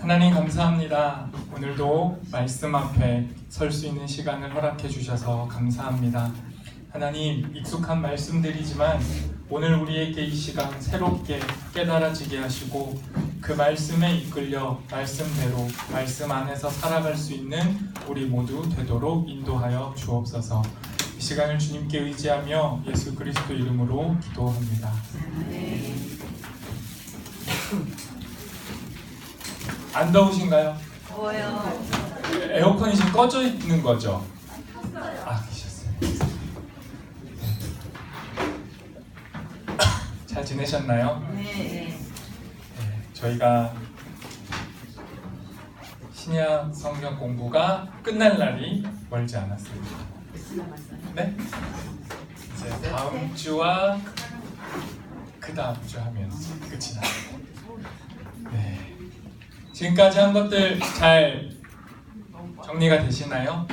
하나님 감사합니다. 오늘도 말씀 앞에 설 수 있는 시간을 허락해 주셔서 감사합니다. 하나님, 익숙한 말씀들이지만 오늘 우리에게 이 시간 새롭게 깨달아지게 하시고 그 말씀에 이끌려 말씀대로 말씀 안에서 살아갈 수 있는 우리 모두 되도록 인도하여 주옵소서. 이 시간을 주님께 의지하며 예수 그리스도 이름으로 기도합니다. 안 더우신가요? 더워요. 에어컨이 지금 꺼져 있는 거죠? 계셨어요. 잘 지내셨나요? 네. 저희가 신약 성경 공부가 끝날 날이 멀지 않았습니다. 네? 이제 다음 주와 그 다음 주 하면 끝이 납니다. 네. 지금까지 한 것들 잘 정리가 되시나요?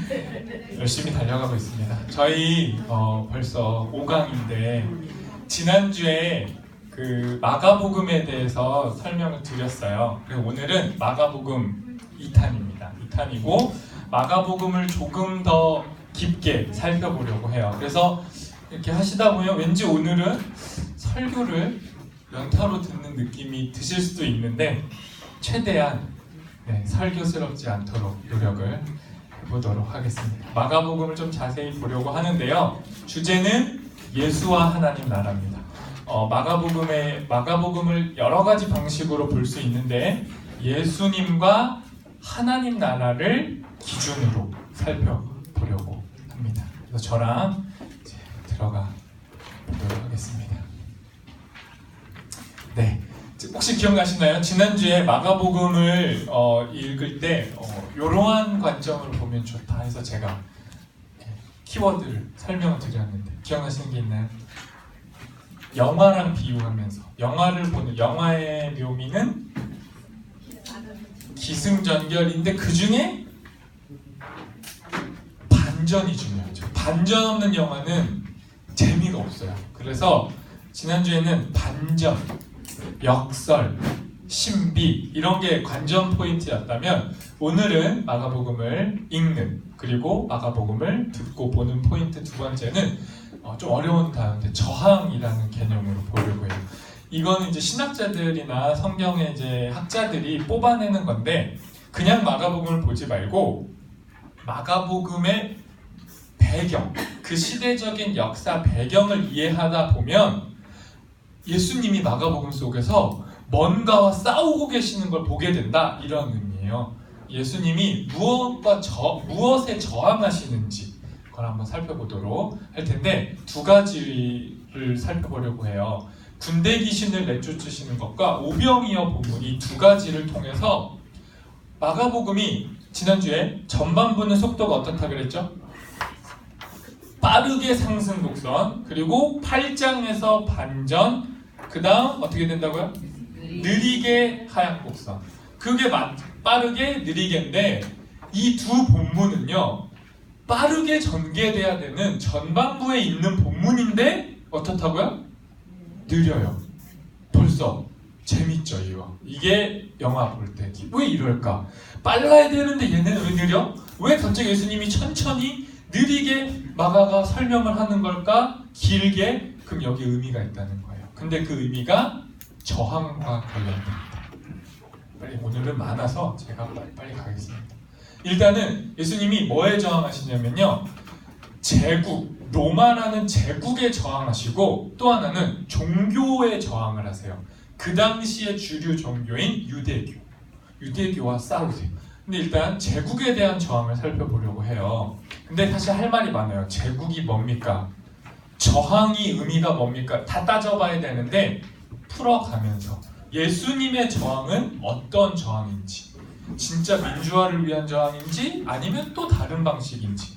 네. 열심히 달려가고 있습니다. 저희 벌써 5강인데 지난주에 그 마가복음에 대해서 설명을 드렸어요. 그리고 오늘은 마가복음 2탄입니다. 2탄이고 마가복음을 조금 더 깊게 살펴보려고 해요. 그래서 이렇게 하시다 보면 왠지 오늘은 설교를 연타로 듣는 느낌이 드실 수도 있는데 최대한 설교스럽지 않도록 노력을 해보도록 하겠습니다. 마가복음을 좀 자세히 보려고 하는데요. 주제는 예수와 하나님 나라입니다. 마가복음을 여러 가지 방식으로 볼 수 있는데 예수님과 하나님 나라를 기준으로 살펴보려고 합니다. 그래서 저랑 이제 들어가 보도록 하겠습니다. 네, 혹시 기억나시나요? 지난주에 마가복음을 읽을 때 이러한 관점을 보면 좋다 해서 제가 키워드를 설명을 드렸는데 기억나시는 게 있나요? 영화랑 비유하면서 영화의 묘미는 기승전결인데 그 중에 반전이 중요하죠. 반전 없는 영화는 재미가 없어요. 그래서 지난주에는 반전, 역설, 신비 이런 게 관전 포인트였다면 오늘은 마가복음을 읽는 그리고 마가복음을 듣고 보는 포인트 두 번째는 좀 어려운 단어인데 저항이라는 개념으로 보려고 해요. 이거는 이제 신학자들이나 성경의 이제 학자들이 뽑아내는 건데 그냥 마가복음을 보지 말고 마가복음의 배경, 그 시대적인 역사 배경을 이해하다 보면 예수님이 마가복음 속에서 뭔가와 싸우고 계시는 걸 보게 된다 이런 의미예요. 예수님이 무엇에 저항하시는지 그걸 한번 살펴보도록 할 텐데 두 가지를 살펴보려고 해요. 군대 귀신을 내쫓으시는 것과 오병이어 본문 이 두 가지를 통해서 마가복음이 지난주에 전반부는 속도가 어떻다 그랬죠? 빠르게 상승 곡선 그리고 8장에서 반전 그 다음 어떻게 된다고요? 느리게 하향 곡선. 그게 빠르게 느리게인데 이 두 본문은요 빠르게 전개돼야 되는 전반부에 있는 본문인데 어떻다고요? 느려요. 벌써 재밌죠 이거. 이게 영화 볼 때 왜 이럴까? 빨라야 되는데 얘네는 왜 느려? 왜 갑자기 예수님이 천천히 느리게 마가가 설명을 하는 걸까? 길게? 그럼 여기 의미가 있다는 거예요. 근데 그 의미가 저항과 관련됩니다. 빨리 오늘은 많아서 제가 빨리 가겠습니다. 일단은 예수님이 뭐에 저항하시냐면요. 로마라는 제국에 저항하시고 또 하나는 종교에 저항을 하세요. 그 당시의 주류 종교인 유대교와 싸우세요. 근데 일단 제국에 대한 저항을 살펴보려고 해요. 근데 사실 할 말이 많아요. 제국이 뭡니까? 저항이 의미가 뭡니까? 다 따져봐야 되는데 풀어가면서 예수님의 저항은 어떤 저항인지 진짜 민주화를 위한 저항인지 아니면 또 다른 방식인지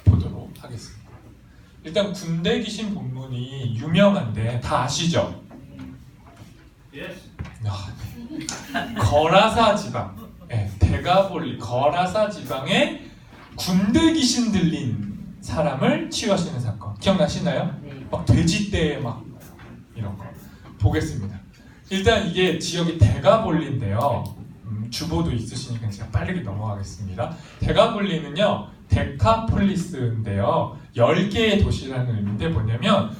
보도록 하겠습니다. 일단 군대 귀신 본문이 유명한데 다 아시죠? 거라사 지방, 데가볼리 거라사 지방에 군대 귀신 들린 사람을 치유하시는 사건 기억나시나요? 막 돼지떼 막 이런 거 보겠습니다. 일단 이게 지역이 데가볼리인데요. 주보도 있으시니까 제가 빠르게 넘어가겠습니다. 데가볼리는요, 데카폴리스인데요. 10개의 도시라는 의미인데 뭐냐면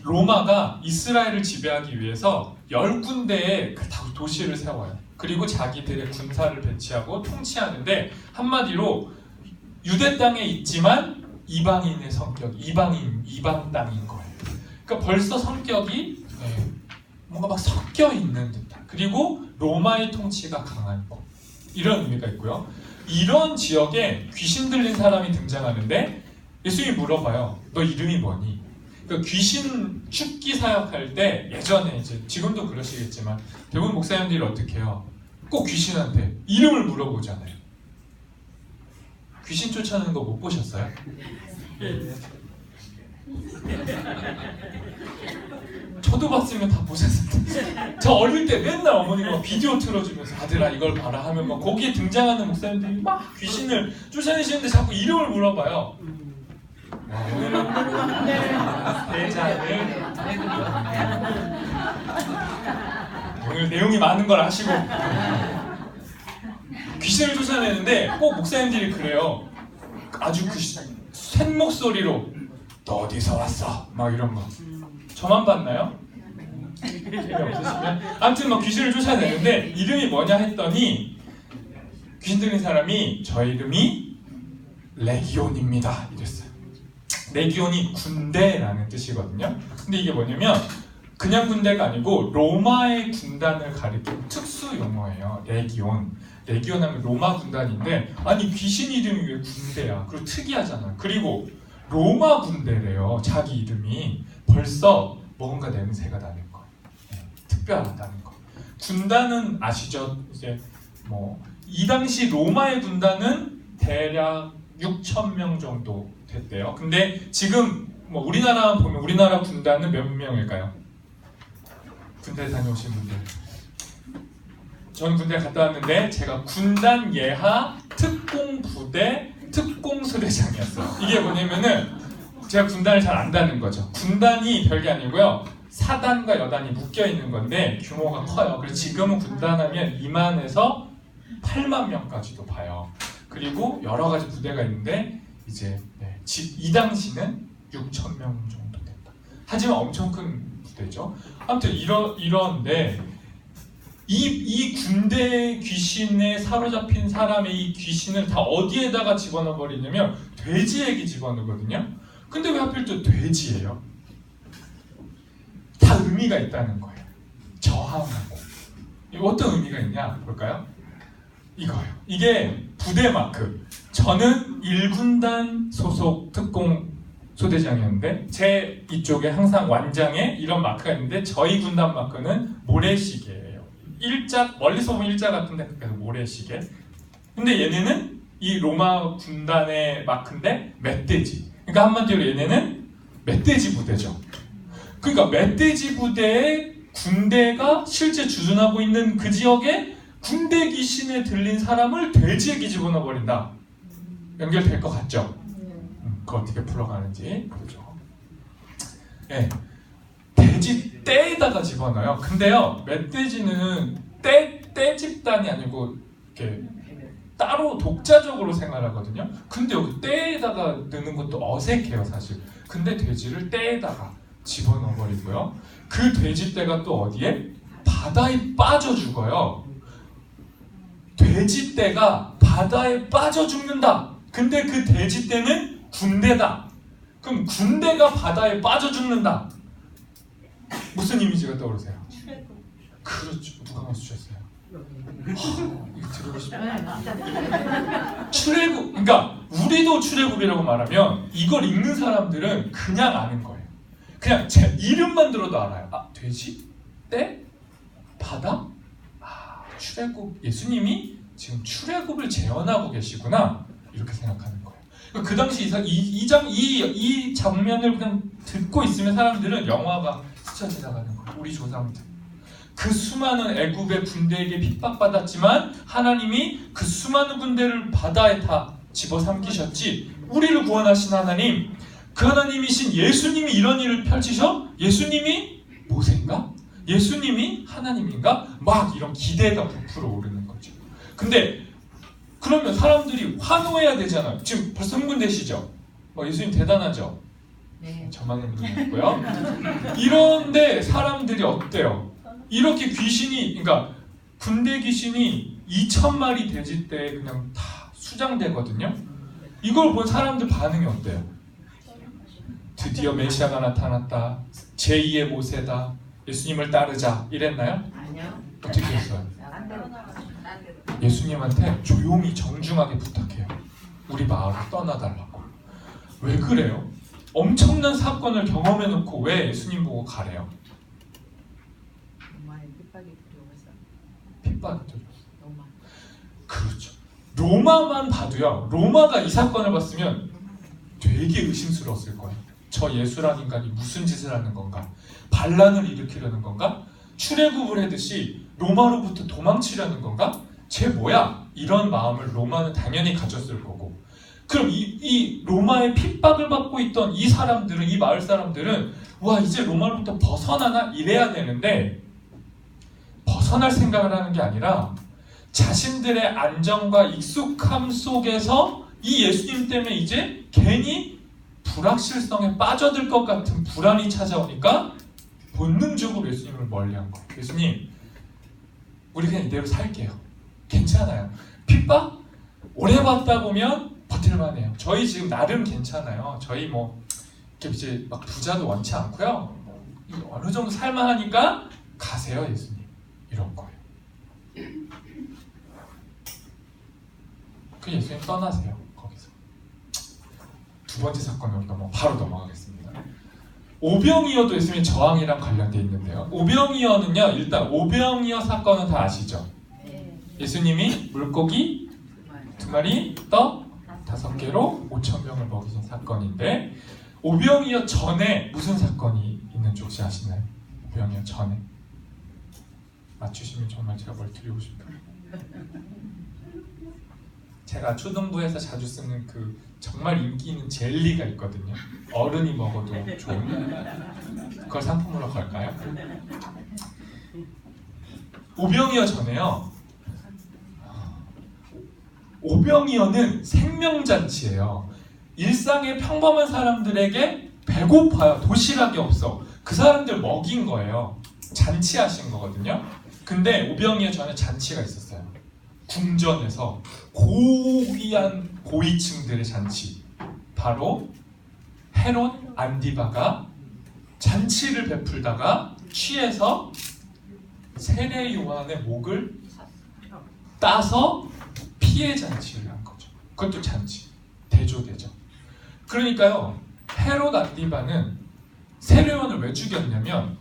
로마가 이스라엘을 지배하기 위해서 10군데의 도시를 세워요. 그리고 자기들의 군사를 배치하고 통치하는데 한마디로 유대 땅에 있지만 이방인의 성격, 이방 땅인 거예요. 그러니까 벌써 성격이 뭔가 막 섞여 있는 듯한, 그리고 로마의 통치가 강한 거, 이런 의미가 있고요. 이런 지역에 귀신 들린 사람이 등장하는데 예수님이 물어봐요. 너 이름이 뭐니? 그러니까 귀신 춥기 사역할 때 예전에 이제 지금도 그러시겠지만 대부분 목사님들이 어떻게 해요? 꼭 귀신한테 이름을 물어보잖아요. 귀신 쫓아내는 거 못 보셨어요? 저도 봤으면 다 보셨을 텐데. 저 어릴 때 맨날 어머니가 비디오 틀어주면서 아들아 이걸 봐라 하면 막 거기에 등장하는 목사님들이 막 귀신을 쫓아내시는데 자꾸 이름을 물어봐요. 오늘은 대자를 오늘 내용이 많은 걸 아시고 귀신을 쫓아내는데 꼭 목사님들이 그래요. 아주 센 목소리로 너 어디서 왔어? 막 이런 거. 저만 봤나요? 없으시면? 아무튼 막 귀신을 쫓아내는데 이름이 뭐냐 했더니 귀신 들린 사람이 저 이름이 레기온입니다 이랬어요. 레기온이 군대라는 뜻이거든요. 근데 이게 뭐냐면 그냥 군대가 아니고 로마의 군단을 가리키는 특수 용어예요. 레기온. 레기온 하면 로마 군단인데 아니 귀신 이름이 왜 군대야? 그리고 특이하잖아요. 그리고 로마 군대래요. 자기 이름이. 벌써 뭔가 냄새가 나는 거예요. 특별하다는 거. 군단은 아시죠? 이제 이 당시 로마의 군단은 대략 6,000명 정도 됐대요. 근데 지금 우리나라 보면 우리나라 군단은 몇 명일까요? 군대 다녀오신 분들. 저는 군대 갔다 왔는데 제가 군단 예하 특공부대 특공소대장이었어요. 이게 뭐냐면은 제가 군단을 잘 안다는 거죠. 군단이 별게 아니고요. 사단과 여단이 묶여 있는 건데 규모가 커요. 그래서 지금은 군단하면 2만에서 8만 명까지도 봐요. 그리고 여러 가지 부대가 있는데 이제 이 당시는 6,000명 정도 됐다. 하지만 엄청 큰 부대죠. 아무튼 이런데 이 군대 귀신에 사로잡힌 사람의 이 귀신을 다 어디에다가 집어넣어 버리냐면 돼지에게 집어넣거든요. 근데 왜 하필 또 돼지예요? 다 의미가 있다는 거예요. 저항하고. 어떤 의미가 있냐 볼까요? 이거예요. 이게 부대 마크. 저는 1군단 소속 특공 소대장이었는데 제 이쪽에 항상 완장에 이런 마크가 있는데 저희 군단 마크는 모래시계예요. 일자, 멀리서 보면 일자 같은데 그래서 모래시계. 근데 얘네는 이 로마 군단의 마크인데 멧돼지. 그러니까 한마디로 얘네는 멧돼지 부대죠. 그러니까 멧돼지 부대의 군대가 실제 주둔하고 있는 그 지역에 군대 귀신에 들린 사람을 돼지에게 집어넣어 버린다. 연결될 것 같죠? 그거 어떻게 풀어가는지 보죠. 네. 돼지 떼에다가 집어넣어요. 근데요, 멧돼지는 떼 집단이 아니고 이렇게 따로 독자적으로 생활하거든요. 근데 여기 떼에다가 넣는 것도 어색해요, 사실. 근데 돼지를 떼에다가 집어넣어 버리고요. 그 돼지 떼가 또 어디에? 바다에 빠져 죽어요. 돼지 떼가 바다에 빠져 죽는다. 근데 그 돼지 떼는 군대다. 그럼 군대가 바다에 빠져 죽는다. 무슨 이미지가 떠오르세요? 그렇죠. 누가 맞추셨어요? 이거 들고 싶어요. 출애굽. 그러니까 우리도 출애굽이라고 말하면 이걸 읽는 사람들은 그냥 아는 거예요. 그냥 제 이름만 들어도 알아요. 아, 돼지? 떼? 바다? 아, 출애굽. 예수님이 지금 출애굽을 재현하고 계시구나. 이렇게 생각하는 거예요. 그 당시 이 장면을 그냥 듣고 있으면 사람들은 영화가 스쳐 지나가는 거예요. 우리 조상들. 그 수많은 애굽의 군대에게 핍박받았지만 하나님이 그 수많은 군대를 바다에 다 집어삼키셨지. 우리를 구원하신 하나님, 그 하나님이신 예수님이 이런 일을 펼치셔? 예수님이 모세인가? 예수님이 하나님인가? 막 이런 기대가 부풀어 오르는 거죠. 근데 그러면 사람들이 환호해야 되잖아요. 지금 벌써 흥분되시죠? 예수님 대단하죠? 네. 저만 흥분했고요. 이런데 사람들이 어때요? 이렇게 귀신이, 그러니까 군대 귀신이 2,000마리 돼지 때 그냥 다 수장되거든요. 이걸 본 사람들 반응이 어때요? 드디어 메시아가 나타났다. 제2의 모세다. 예수님을 따르자. 이랬나요? 아니요. 어떻게 했어요? 딴 데로 예수님한테 조용히 정중하게 부탁해요. 우리 마을을 떠나달라고. 왜 그래요? 엄청난 사건을 경험해놓고 왜 예수님 보고 가래요? 로마의 핍박이 두려워서. 핍박이 두려워서. 로마. 그렇죠. 로마만 봐도요. 로마가 이 사건을 봤으면 되게 의심스러웠을 거예요. 저 예수란 인간이 무슨 짓을 하는 건가? 반란을 일으키려는 건가? 출애굽을 하듯이 로마로부터 도망치려는 건가? 쟤 뭐야? 이런 마음을 로마는 당연히 가졌을 거고. 그럼 이 로마의 핍박을 받고 있던 이 사람들은, 이 마을 사람들은 와, 이제 로마로부터 벗어나나? 이래야 되는데 벗어날 생각을 하는 게 아니라 자신들의 안정과 익숙함 속에서 이 예수님 때문에 이제 괜히 불확실성에 빠져들 것 같은 불안이 찾아오니까 본능적으로 예수님을 멀리한 거예요. 예수님, 우리 그냥 이대로 살게요. 괜찮아요. 핍박 오래 받다 보면 버틸만해요. 저희 지금 나름 괜찮아요. 저희 이렇게 이제 막 부자도 원치 않고요. 어느 정도 살만하니까 가세요, 예수님. 이런 거예요. 그 예수님 떠나세요. 거기서. 두 번째 사건으로 바로 넘어가겠습니다. 오병이어도 예수님 저항이랑 관련돼 있는데요. 오병이어는요, 일단 오병이어 사건은 다 아시죠? 네. 예수님이 물고기 2마리, 떡 5개로 5,000명을 먹이신 사건인데, 오병이어 전에 무슨 사건이 있는지 혹시 아시나요? 오병이어 전에. 맞추시면 정말 제가 뭘 드리고 싶어요. 제가 초등부에서 자주 쓰는 그 정말 인기 있는 젤리가 있거든요. 어른이 먹어도 좋은. 그걸 상품으로 걸까요? 오병이어 전에요. 오병이어는 생명잔치예요. 일상의 평범한 사람들에게 배고파요. 도시락이 없어. 그 사람들 먹인 거예요. 잔치하신 거거든요. 근데 오병이어 전에 잔치가 있었어요. 궁전에서 고귀한 고위층들의 잔치. 바로 헤롯 안디바가 잔치를 베풀다가 취해서 세례 요한의 목을 따서 피해 잔치를 한 거죠. 그것도 잔치. 대조되죠. 그러니까요, 헤롯 안디바는 세례 요한을 왜 죽였냐면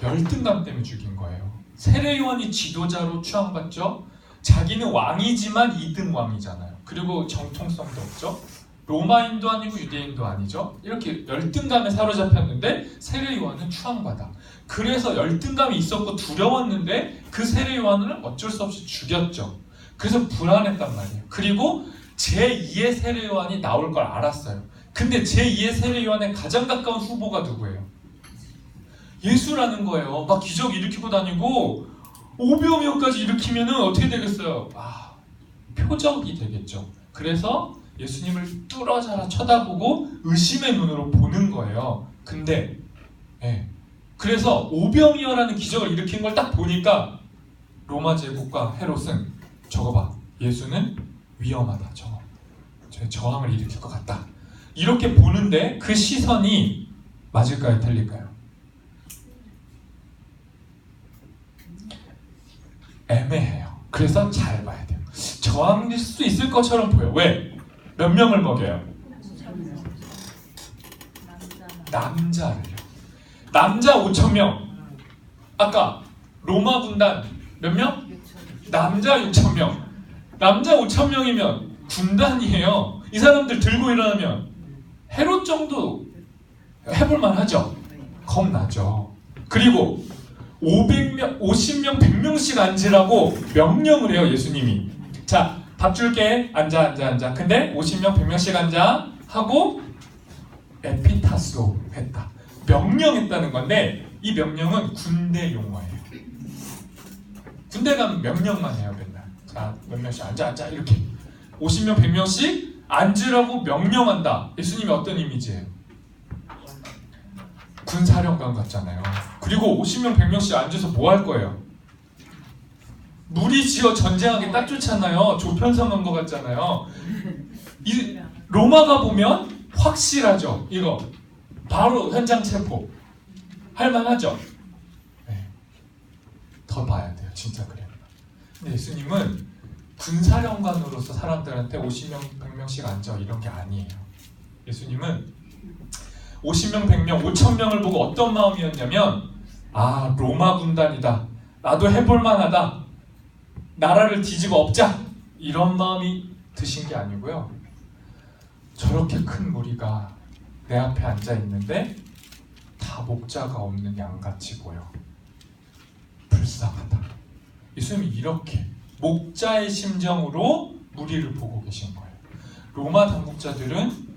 열등감 때문에 죽인 거예요. 세례 요한이 지도자로 추앙받죠. 자기는 왕이지만 2등 왕이잖아요. 그리고 정통성도 없죠. 로마인도 아니고 유대인도 아니죠. 이렇게 열등감에 사로잡혔는데 세례 요한은 추앙받아. 그래서 열등감이 있었고 두려웠는데 그 세례 요한을 어쩔 수 없이 죽였죠. 그래서 불안했단 말이에요. 그리고 제2의 세례 요한이 나올 걸 알았어요. 근데 제2의 세례 요한의 가장 가까운 후보가 누구예요? 예수라는 거예요. 막 기적 일으키고 다니고 오병이어까지 일으키면은 어떻게 되겠어요? 표적이 되겠죠. 그래서 예수님을 뚫어져라 쳐다보고 의심의 눈으로 보는 거예요. 근데 그래서 오병이어라는 기적을 일으킨 걸 딱 보니까 로마 제국과 헤롯은 저거 봐, 예수는 위험하다. 저항을 일으킬 것 같다. 이렇게 보는데 그 시선이 맞을까요? 틀릴까요? 애매해요. 그래서 잘 봐야 돼요. 저항일 수 있을 것처럼 보여. 왜? 몇 명을 먹여요? 남자를요. 남자 5,000명. 아까 로마 군단 몇 명? 남자 6,000명. 남자 5,000명이면 군단이에요. 이 사람들 들고 일어나면 헤롯 정도 해볼만 하죠. 겁나죠. 그리고 500명, 50명, 100명씩 앉으라고 명령을 해요, 예수님이. 자, 밥 줄게. 앉아. 근데 50명, 100명씩 앉아 하고 에피타스로 했다. 명령했다는 건데 이 명령은 군대 용어예요. 군대 가면 명령만 해요 맨날. 자, 몇 명씩 앉아 이렇게 50명 100명씩 앉으라고 명령한다. 예수님이 어떤 이미지예요? 군사령관 같잖아요. 그리고 50명 100명씩 앉아서 뭐 할 거예요? 무리지어 전쟁하기 딱 좋잖아요. 조편성한 것 같잖아요. 이 로마가 보면 확실하죠. 이거 바로 현장 체포 할만하죠. 네. 더 봐야 돼요. 진짜 그래요. 근데 예수님은 군사령관으로서 사람들한테 50명 100명씩 앉아 이런 게 아니에요. 예수님은 50명 100명 5,000명을 보고 어떤 마음이었냐면 아 로마 군단이다. 나도 해볼 만하다. 나라를 뒤집어 엎자. 이런 마음이 드신 게 아니고요. 저렇게 큰 무리가 내 앞에 앉아 있는데 다 목자가 없는 양같이 보여. 불쌍하다. 예수님이 이렇게 목자의 심정으로 무리를 보고 계신 거예요. 로마 당국자들은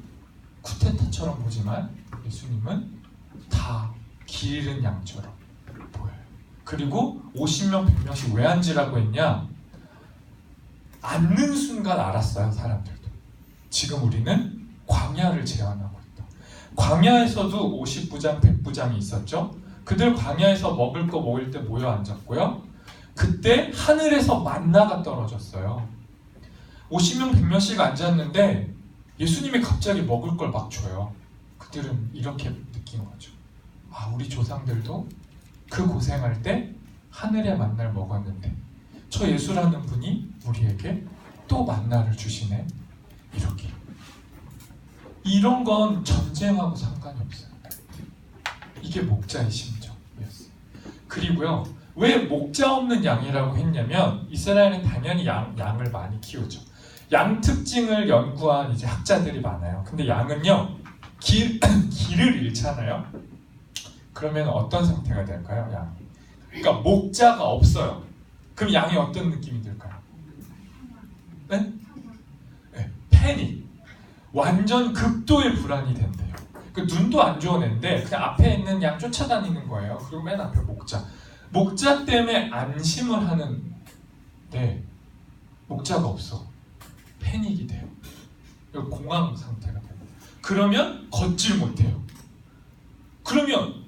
쿠데타처럼 보지만 예수님은 다 길 잃은 양처럼 보여요. 그리고 50명 100명씩 왜 앉으라고 했냐? 앉는 순간 알았어요. 사람들도. 지금 우리는 광야를 제한하고 있다. 광야에서도 50부장 100부장이 있었죠. 그들 광야에서 먹을 거 먹을 때 모여 앉았고요. 그때 하늘에서 만나가 떨어졌어요. 50명 100명씩 앉았는데 예수님이 갑자기 먹을 걸 막 줘요. 그들은 이렇게 느낀 거죠. 아, 우리 조상들도 그 고생할 때 하늘의 만나를 먹었는데 저 예수라는 분이 우리에게 또 만나를 주시네. 이렇게. 이런 건 전쟁하고 상관이 없어요. 이게 목자의 심정이었어요. 그리고요. 왜 목자 없는 양이라고 했냐면 이스라엘은 당연히 양을 많이 키우죠. 양 특징을 연구한 이제 학자들이 많아요. 근데 양은요. 길을 잃잖아요. 그러면 어떤 상태가 될까요? 양이. 그러니까 목자가 없어요. 그럼 양이 어떤 느낌이 들까요? 네? 네, 패닉. 완전 극도의 불안이 된대요. 그 눈도 안 좋은 애인데 그냥 앞에 있는 양 쫓아다니는 거예요. 그리고 맨 앞에 목자. 목자 때문에 안심을 하는데 목자가 없어. 패닉이 돼요. 공황 상태가 돼요. 그러면 걷질 못해요. 그러면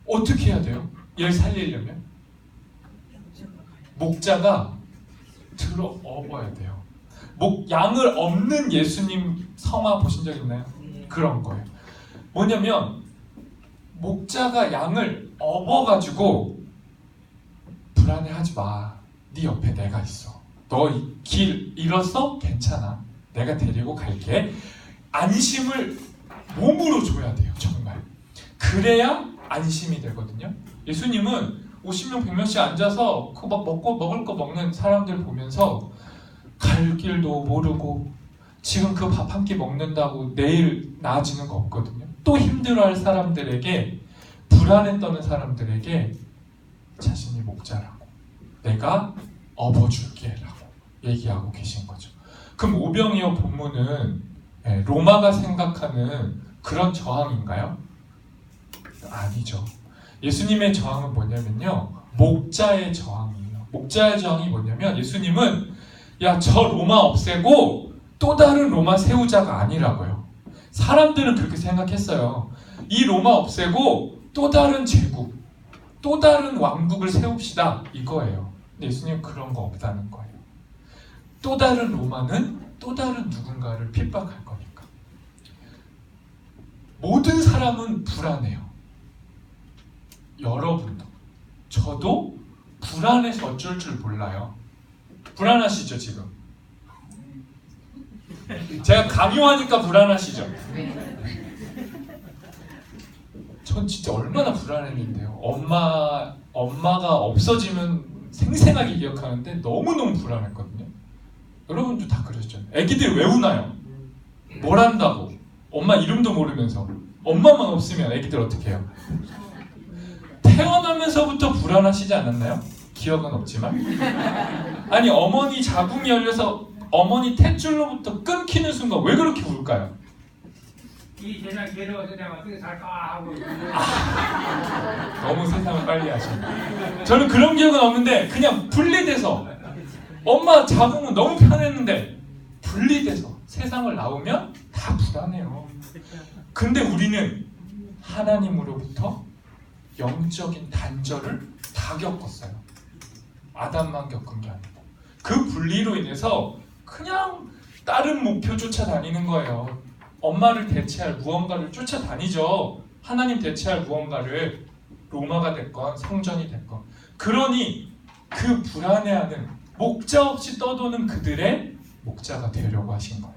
어떻게 해야 돼요? 얘를 살리려면 목자가 들어 업어야 돼요. 양을 업는 예수님 성화 보신 적 있나요? 그런 거예요. 뭐냐면 목자가 양을 업어가지고 불안해하지 마. 네 옆에 내가 있어. 너 길 잃었어? 괜찮아. 내가 데리고 갈게. 안심을 몸으로 줘야 돼요. 정말. 그래야 안심이 되거든요. 예수님은 50명 100명씩 앉아서 그 막 먹을 거 먹는 사람들 보면서 갈 길도 모르고 지금 그 밥 한 끼 먹는다고 내일 나아지는 거 없거든요. 또 힘들어할 사람들에게 불안에 떠는 사람들에게 자신이 목자라고 내가 업어줄게 라고 얘기하고 계신 거죠. 그럼 오병이어 본문은 로마가 생각하는 그런 저항인가요? 아니죠. 예수님의 저항은 뭐냐면요. 목자의 저항이에요. 목자의 저항이 뭐냐면 예수님은 야, 저 로마 없애고 또 다른 로마 세우자가 아니라고요. 사람들은 그렇게 생각했어요. 이 로마 없애고 또 다른 제국, 또 다른 왕국을 세웁시다 이거예요. 근데 예수님은 그런 거 없다는 거예요. 또 다른 로마는 또 다른 누군가를 핍박할 거니까. 모든 사람은 불안해요. 여러분도 저도 불안해서 어쩔 줄 몰라요. 불안하시죠 지금? 제가 강요하니까 불안하시죠? 전 진짜 얼마나 불안했는데요. 엄마가 없어지면 생생하게 기억하는데 너무너무 불안했거든요. 여러분도 다 그러셨죠? 애기들 왜 우나요? 뭘 한다고? 엄마 이름도 모르면서. 엄마만 없으면 애기들 어떻게 해요? 태어나면서부터 불안하시지 않았나요? 기억은 없지만. 아니 어머니 자궁이 열려서 어머니 탯줄로부터 끊기는 순간 왜 그렇게 울까요? 이 세상 괴로워서 내가 어떻게 살까 하고 너무 세상을 빨리 하시네. 저는 그런 기억은 없는데 그냥 분리돼서 엄마 잡으면 너무 편했는데 분리돼서 세상을 나오면 다 불안해요. 근데 우리는 하나님으로부터 영적인 단절을 다 겪었어요. 아담만 겪은 게 아니고 그 분리로 인해서 그냥 다른 목표 쫓아다니는 거예요. 엄마를 대체할 무언가를 쫓아다니죠. 하나님 대체할 무언가를 로마가 됐건 성전이 됐건. 그러니 그 불안해하는 목자 없이 떠도는 그들의 목자가 되려고 하신 거예요.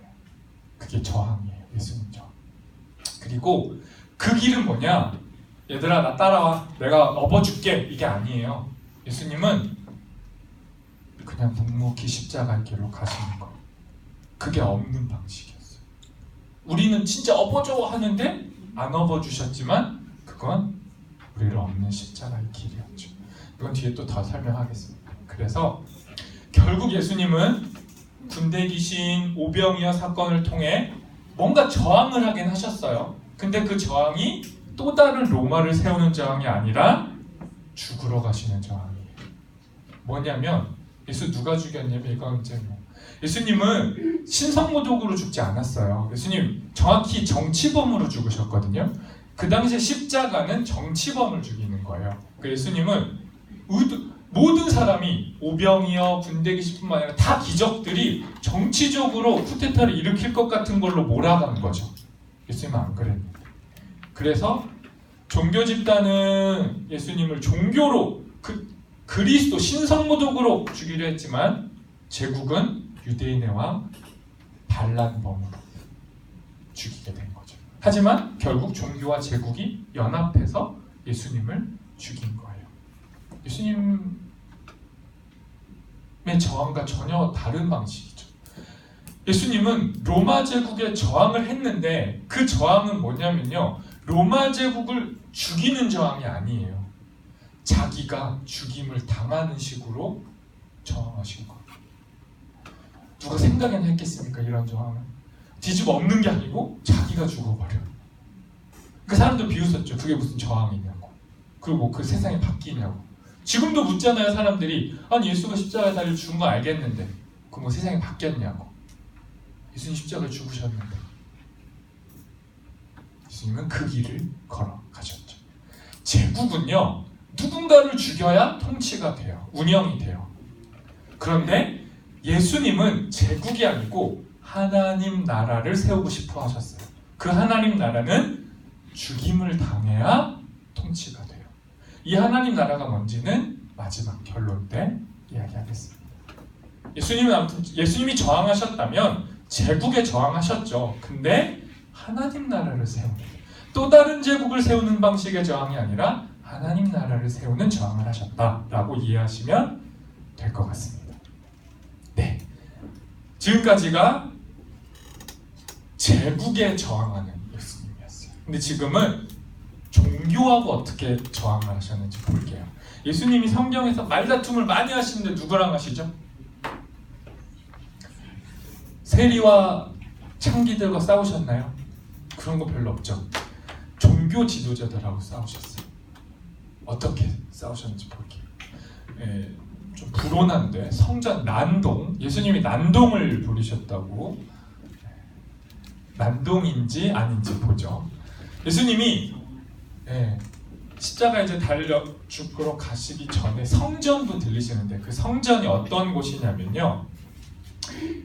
그게 저항이에요. 예수님 저항. 그리고 그 길은 뭐냐? 얘들아 나 따라와. 내가 업어줄게. 이게 아니에요. 예수님은 그냥 묵묵히 십자가의 길로 가시는 거예요. 그게 없는 방식이었어요. 우리는 진짜 업어줘 하는데 안 업어주셨지만 그건 우리를 없는 십자가의 길이었죠. 이건 뒤에 또 더 설명하겠습니다. 그래서 결국 예수님은 군대 귀신 오병이어 사건을 통해 뭔가 저항을 하긴 하셨어요. 근데 그 저항이 또 다른 로마를 세우는 저항이 아니라 죽으러 가시는 저항이에요. 뭐냐면 예수 누가 죽였냐면 이건 이제 예수님은 신성모독으로 죽지 않았어요. 예수님 정확히 정치범으로 죽으셨거든요. 그 당시에 십자가는 정치범을 죽이는 거예요. 그 예수님은 모든 사람이 오병이어 군대귀신뿐만 아니라 다 기적들이 정치적으로 쿠데타를 일으킬 것 같은 걸로 몰아간 거죠. 예수님은 안 그랬는데. 그래서 종교 집단은 예수님을 종교로 그리스도 신성모독으로 죽이려 했지만 제국은 유대인의 왕 반란범으로 죽이게 된 거죠. 하지만 결국 종교와 제국이 연합해서 예수님을 죽인 거예요. 예수님의 저항과 전혀 다른 방식이죠. 예수님은 로마 제국에 저항을 했는데 그 저항은 뭐냐면요. 로마 제국을 죽이는 저항이 아니에요. 자기가 죽임을 당하는 식으로 저항하신 거예요. 누가 생각이나 했겠습니까? 이런 저항은 뒤집어 엎는 게 아니고 자기가 죽어버려. 그 사람도 비웃었죠. 그게 무슨 저항이냐고. 그리고 그 세상이 바뀌냐고. 지금도 묻잖아요. 사람들이 아니 예수가 십자가에 달려 죽은 거 알겠는데 그 뭐 세상이 바뀌었냐고. 예수님 십자가에 죽으셨는데. 예수님은 그 길을 걸어가셨죠. 제국은요 누군가를 죽여야 통치가 돼요. 운영이 돼요. 그런데 예수님은 제국이 아니고 하나님 나라를 세우고 싶어 하셨어요. 그 하나님 나라는 죽임을 당해야 통치가 돼요. 이 하나님 나라가 뭔지는 마지막 결론 때 이야기하겠습니다. 예수님은 아무튼 예수님이 저항하셨다면 제국에 저항하셨죠. 근데 하나님 나라를 세우는 또 다른 제국을 세우는 방식의 저항이 아니라 하나님 나라를 세우는 저항을 하셨다라고 이해하시면 될 것 같습니다. 네, 지금까지가 제국에 저항하는 예수님이었어요. 근데 지금은 종교하고 어떻게 저항을 하셨는지 볼게요. 예수님이 성경에서 말다툼을 많이 하시는데 누구랑 하시죠? 세리와 창기들과 싸우셨나요? 그런 거 별로 없죠. 종교 지도자들하고 싸우셨어요. 어떻게 싸우셨는지 볼게요. 좀 불온한데 성전 난동, 예수님이 난동을 부리셨다고. 난동인지 아닌지 보죠. 예수님이 십자가에 이제 달려 죽으러 가시기 전에 성전도 들리시는데 그 성전이 어떤 곳이냐면요.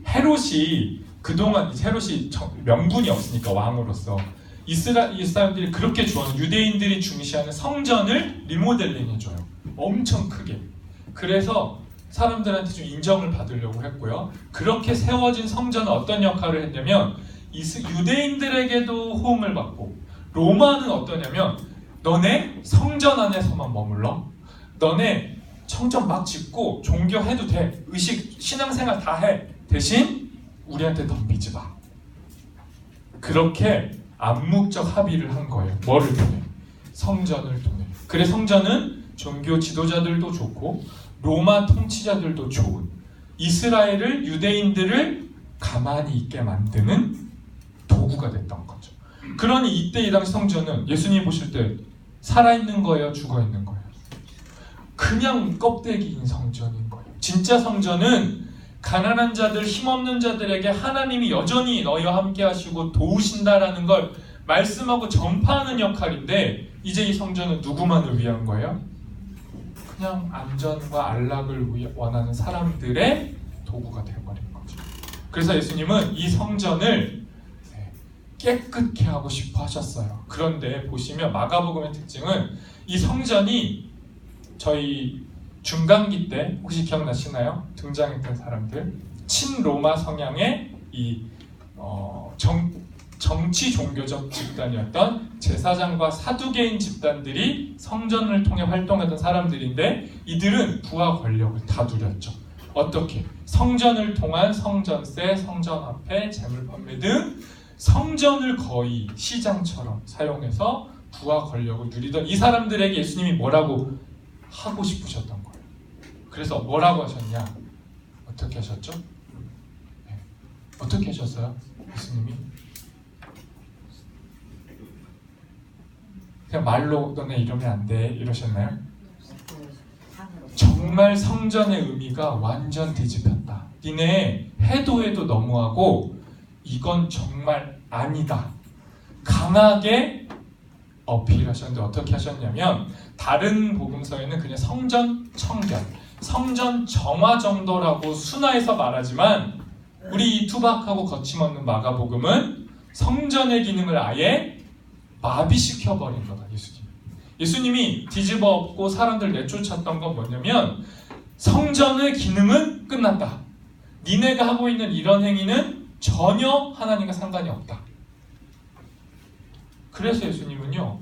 헤롯이 그동안 헤롯이 명분이 없으니까 왕으로서 이스라엘 사람들이 그렇게 좋아하는 유대인들이 중시하는 성전을 리모델링 해줘요. 엄청 크게. 그래서 사람들한테 좀 인정을 받으려고 했고요. 그렇게 세워진 성전은 어떤 역할을 했냐면 유대인들에게도 호응을 받고 로마는 어떠냐면 너네 성전 안에서만 머물러. 너네 성전 막 짓고 종교해도 돼. 의식, 신앙생활 다 해. 대신 우리한테 덤비지 마. 그렇게 암묵적 합의를 한 거예요. 뭐를 통해? 성전을 통해. 그래 성전은 종교 지도자들도 좋고 로마 통치자들도 좋은 이스라엘을 유대인들을 가만히 있게 만드는 도구가 됐던 거죠. 그러니 이때 이 당시 성전은 예수님이 보실 때 살아있는 거예요? 죽어있는 거예요? 그냥 껍데기인 성전인 거예요. 진짜 성전은 가난한 자들, 힘없는 자들에게 하나님이 여전히 너희와 함께 하시고 도우신다라는 걸 말씀하고 전파하는 역할인데, 이제 이 성전은 누구만을 위한 거예요? 그냥 안전과 안락을 원하는 사람들의 도구가 되어버린 거죠. 그래서 예수님은 이 성전을 깨끗게 하고 싶어 하셨어요. 그런데 보시면 마가복음의 특징은 이 성전이 저희 중간기 때 혹시 기억나시나요? 등장했던 사람들, 친로마 성향의 이 정치 종교적 집단이었던 제사장과 사두개인 집단들이 성전을 통해 활동하던 사람들인데, 이들은 부와 권력을 다 누렸죠. 어떻게? 성전을 통한 성전세, 성전화폐, 재물 판매 등 성전을 거의 시장처럼 사용해서 부와 권력을 누리던 이 사람들에게 예수님이 뭐라고 하고 싶으셨던 거예요. 그래서 뭐라고 하셨냐? 어떻게 하셨죠? 네. 어떻게 하셨어요? 예수님이 그냥 말로 너네 이러면 안 돼 이러셨나요? 정말 성전의 의미가 완전 뒤집혔다. 니네 해도 너무하고 이건 정말 아니다. 강하게 어필하셨는데 어떻게 하셨냐면, 다른 복음서에는 그냥 성전 청결, 성전 정화 정도라고 순화해서 말하지만, 우리 이 투박하고 거침없는 마가복음은 성전의 기능을 아예 마비시켜버린 거다. 예수님이 뒤집어 엎고 사람들 내쫓았던 건 뭐냐면, 성전의 기능은 끝났다. 니네가 하고 있는 이런 행위는 전혀 하나님과 상관이 없다. 그래서 예수님은요,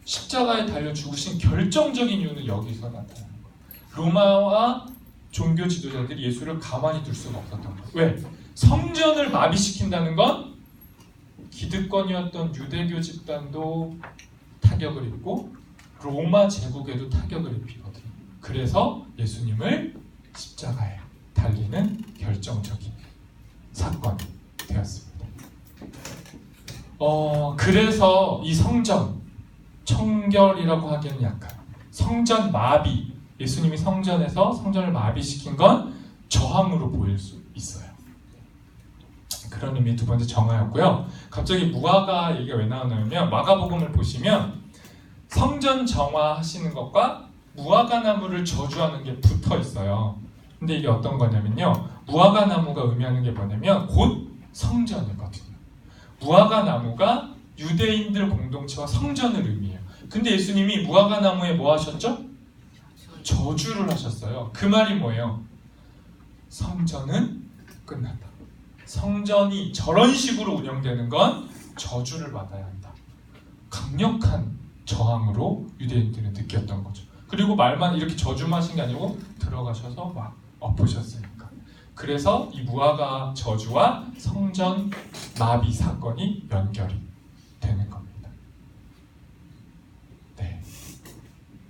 십자가에 달려 죽으신 결정적인 이유는 여기서 나타나는 거예요. 로마와 종교 지도자들이 예수를 가만히 둘 수가 없었던 거예요. 왜? 성전을 마비시킨다는 건 기득권이었던 유대교 집단도 타격을 입고 로마 제국에도 타격을 입히거든요. 그래서 예수님을 십자가에 달리는 결정적인 사건이 되었습니다. 그래서 이 성전 청결이라고 하기에는 약간 성전 마비, 예수님이 성전에서 성전을 마비시킨 건 저항으로 보일 수 있어요. 그런 의미의 두 번째 정화였고요. 갑자기 무화과 얘기가 왜 나오냐면, 마가복음을 보시면 성전 정화하시는 것과 무화과 나무를 저주하는 게 붙어 있어요. 근데 이게 어떤 거냐면요, 무화과 나무가 의미하는 게 뭐냐면 곧 성전이거든요. 무화과 나무가 유대인들 공동체와 성전을 의미해요. 근데 예수님이 무화과 나무에 뭐 하셨죠? 저주를 하셨어요. 그 말이 뭐예요? 성전은 끝났다. 성전이 저런 식으로 운영되는 건 저주를 받아야 한다. 강력한 저항으로 유대인들은 느꼈던 거죠. 그리고 말만 이렇게 저주만 하신 게 아니고 들어가셔서 막 엎으셨으니까. 그래서 이 무화과 저주와 성전 마비 사건이 연결이 되는 겁니다. 네.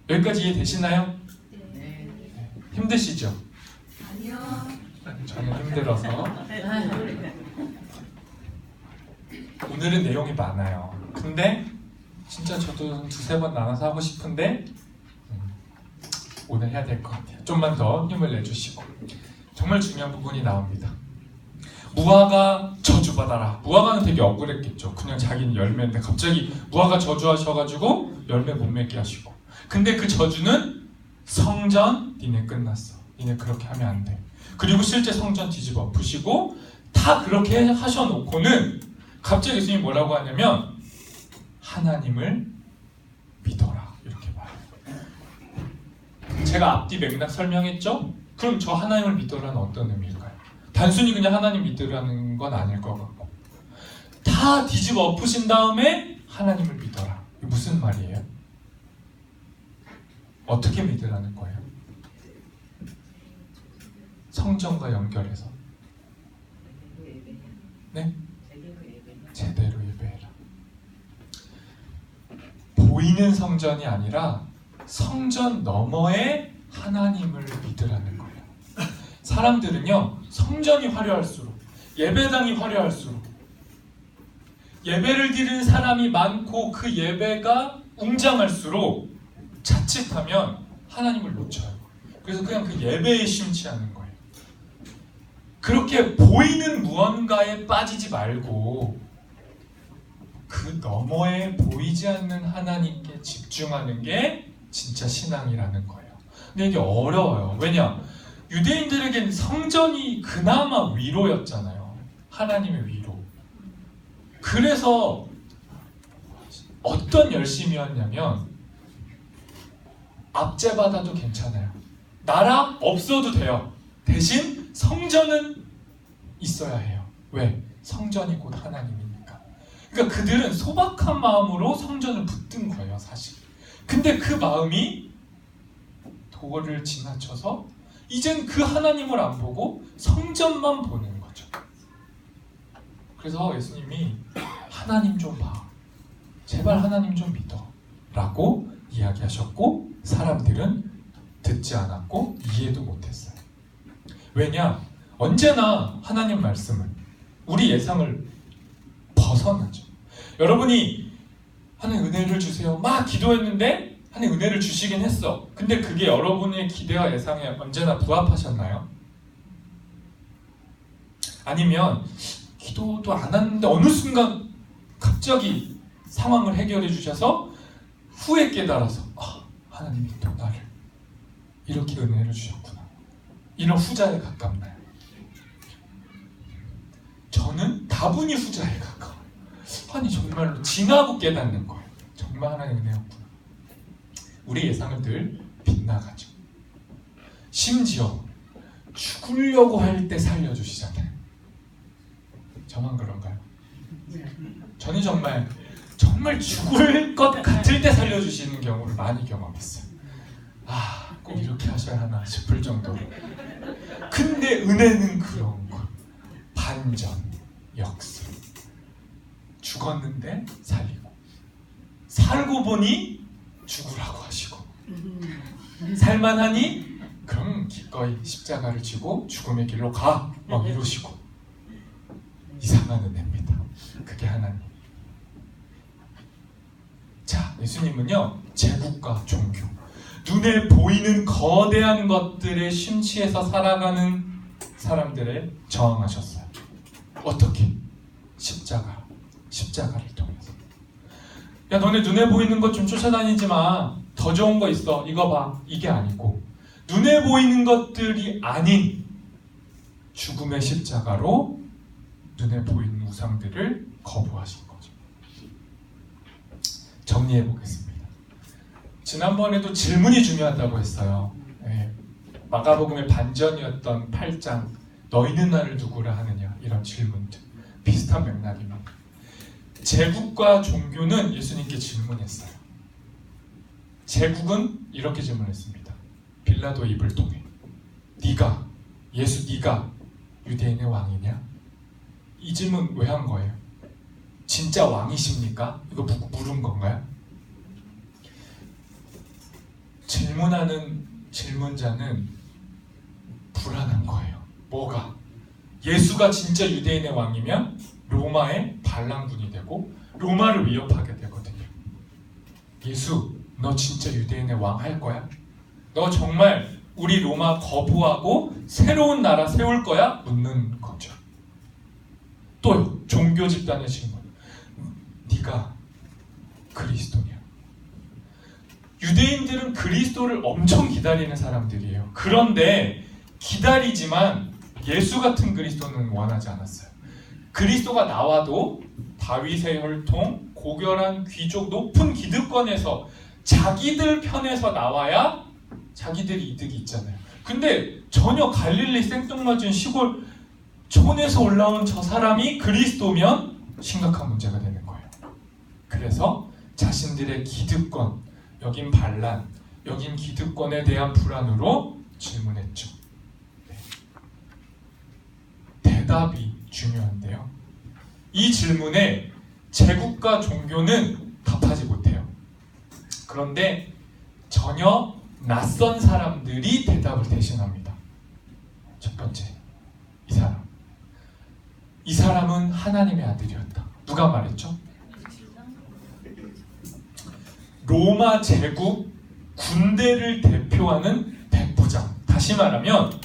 여기까지 이해되시나요? 네. 힘드시죠? 아니요. 저는 힘들어서. 오늘은 내용이 많아요. 근데 진짜 저도 두세 번 나눠서 하고 싶은데 오늘 해야 될 것 같아요. 좀만 더 힘을 내주시고. 정말 중요한 부분이 나옵니다. 무화과 저주받아라. 무화과는 되게 억울했겠죠. 그냥 자기는 열매인데 갑자기 무화과 저주하셔가지고 열매 못 맺게 하시고. 근데 그 저주는 성전 니네 끝났어. 니네 그렇게 하면 안 돼. 그리고 실제 성전 뒤집어 엎으시고 다 그렇게 하셔놓고는 갑자기 예수님이 뭐라고 하냐면 하나님을 믿어라 이렇게 말해요. 제가 앞뒤 맥락 설명했죠? 그럼 저 하나님을 믿어라는 어떤 의미일까요? 단순히 그냥 하나님 믿으라는 건 아닐 것 같고, 다 뒤집어 엎으신 다음에 하나님을 믿어라. 이게 무슨 말이에요? 어떻게 믿으라는 거예요? 성전과 연결해서. 네? 제대로 예배해라. 보이는 성전이 아니라 성전 너머에 하나님을 믿으라는 거예요. 사람들은요, 성전이 화려할수록, 예배당이 화려할수록, 예배를 드리는 사람이 많고 그 예배가 웅장할수록 자칫하면 하나님을 놓쳐요. 그래서 그냥 그 예배에 심취하는 거예요. 그렇게 보이는 무언가에 빠지지 말고 그 너머에 보이지 않는 하나님께 집중하는 게 진짜 신앙이라는 거예요. 근데 이게 어려워요. 왜냐? 유대인들에겐 성전이 그나마 위로였잖아요. 하나님의 위로. 그래서 어떤 열심이었냐면 압제받아도 괜찮아요. 나라 없어도 돼요. 대신 성전은 있어야 해요. 왜? 성전이 곧 하나님이니까. 그러니까 그들은 소박한 마음으로 성전을 붙든 거예요, 사실. 근데 그 마음이 도를 지나쳐서 이젠 그 하나님을 안 보고 성전만 보는 거죠. 그래서 예수님이 하나님 좀 봐. 제발 하나님 좀 믿어. 라고 이야기하셨고 사람들은 듣지 않았고 이해도 못했어요. 왜냐? 언제나 하나님 말씀은 우리 예상을 벗어나죠. 여러분이 하나님 은혜를 주세요 막 기도했는데 하나님 은혜를 주시긴 했어. 근데 그게 여러분의 기대와 예상에 언제나 부합하셨나요? 아니면 기도도 안 하는데 어느 순간 갑자기 상황을 해결해 주셔서 후에 깨달아서 하나님이 또 나를 이렇게 은혜를 주셨구나. 이런 후자에 가깝나요? 저는 다분히 후자에 가까워요. 아니 정말로 지나고 깨닫는 거예요. 정말 하나님의 은혜였구나. 우리 예상은 늘 빗나가죠. 심지어 죽으려고 할 때 살려주시잖아요. 저만 그런가요? 저는 정말 죽을 것 같을 때 살려주시는 경우를 많이 경험했어요. 꼭 이렇게 하셔야 하나 싶을 정도로. 근데 은혜는 그런 거. 반전, 역습. 죽었는데 살리고, 살고 보니 죽으라고 하시고, 살만하니 그럼 기꺼이 십자가를 지고 죽음의 길로 가 이러시고. 이상한 은혜입니다. 그게 하나님. 자, 예수님은요 제국과 종교, 눈에 보이는 거대한 것들에 심취해서 살아가는 사람들에 저항하셨어요. 어떻게? 십자가를 통해서. 야, 너네 눈에 보이는 것 좀 쫓아다니지 마. 더 좋은 거 있어. 이거 봐. 이게 아니고 눈에 보이는 것들이 아닌 죽음의 십자가로 눈에 보이는 우상들을 거부하신 거죠. 정리해 보겠습니다. 지난번에도 질문이 중요하다고 했어요. 마가복음의 반전이었던 8장 너희는 나를 누구라 하느냐, 이런 질문들 비슷한 맥락입니다. 제국과 종교는 예수님께 질문했어요. 제국은 이렇게 질문했습니다. 빌라도 입을 통해 네가 유대인의 왕이냐? 이 질문 왜 한 거예요? 진짜 왕이십니까? 이거 물은 건가요? 질문하는 질문자는 불안한 거예요. 뭐가? 예수가 진짜 유대인의 왕이면 로마의 반란군이 되고 로마를 위협하게 되거든요. 예수, 너 진짜 유대인의 왕 할 거야? 너 정말 우리 로마 거부하고 새로운 나라 세울 거야? 묻는 거죠. 또 종교 집단의 질문. 네가 그리스도냐? 유대인들은 그리스도를 엄청 기다리는 사람들이에요. 그런데 기다리지만 예수 같은 그리스도는 원하지 않았어요. 그리스도가 나와도 다윗의 혈통, 고결한 귀족, 높은 기득권에서 자기들 편에서 나와야 자기들이 이득이 있잖아요. 근데 전혀 갈릴리 생뚱맞은 시골 촌에서 올라온 저 사람이 그리스도면 심각한 문제가 되는 거예요. 그래서 자신들의 기득권, 여긴 반란, 여긴 기득권에 대한 불안으로 질문했죠. 대답이 중요한데요. 이 질문에 제국과 종교는 답하지 못해요. 그런데 전혀 낯선 사람들이 대답을 대신합니다. 첫 번째, 이 사람은 하나님의 아들이었다. 누가 말했죠? 로마 제국 군대를 대표하는 백부장. 다시 말하면